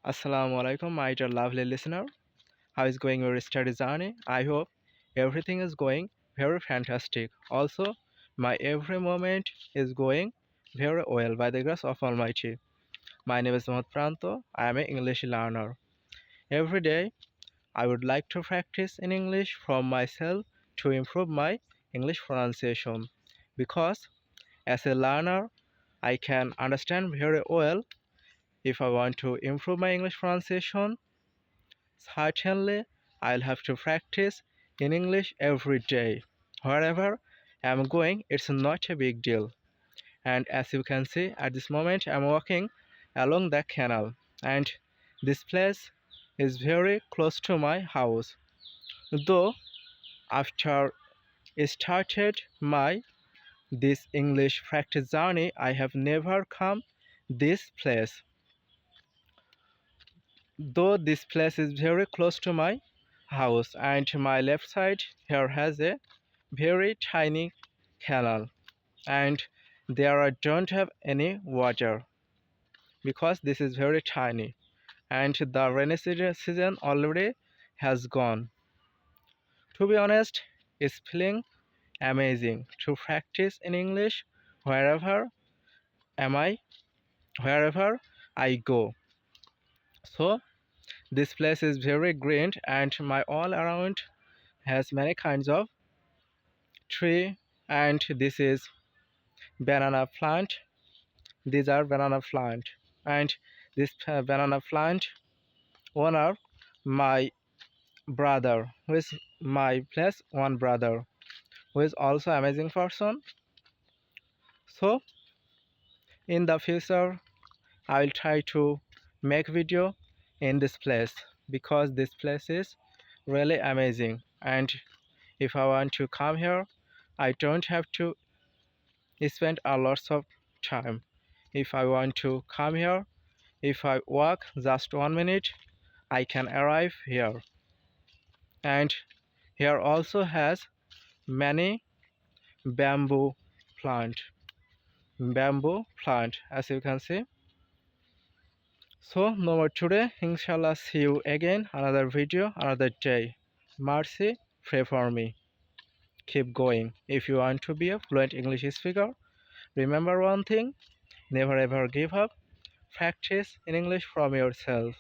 Assalamu alaikum, my dear lovely listener. How is going your study journey? I hope everything is going very fantastic. Also, my every moment is going very well by the grace of Almighty. My name is Pranto. I am an English learner. Every day, I would like to practice in English from myself to improve my English pronunciation because as a learner, I can understand very well. If I want to improve my English pronunciation, certainly I'll have to practice in English every day. Wherever I'm going, it's not a big deal. And as you can see, at this moment, I'm walking along the canal, and this place is very close to my house. Though after I started my this English practice journey, I have never come this place. Though this place is very close to my house, and my left side here has a very tiny canal, and there I don't have any water because this is very tiny, and the rainy season already has gone. To be honest, it's feeling amazing to practice in English wherever am I wherever I go. So this place is very green, and my all around has many kinds of tree, and this is banana plant. These are banana plant, and this banana plant owner my brother, who is my plus one brother, who is also amazing person. So in the future I will try to make video in this place because this place is really amazing, and if I want to come here, I don't have to spend a lot of time. If I want to come here, if I walk just 1 minute, I can arrive here. And here also has many bamboo plant. Bamboo plant, as you can see. So no more today. Inshallah, see you again another video, another day. Mercy, pray for me. Keep going. If you want to be a fluent English speaker, remember one thing: never ever give up. Practice in English from yourself.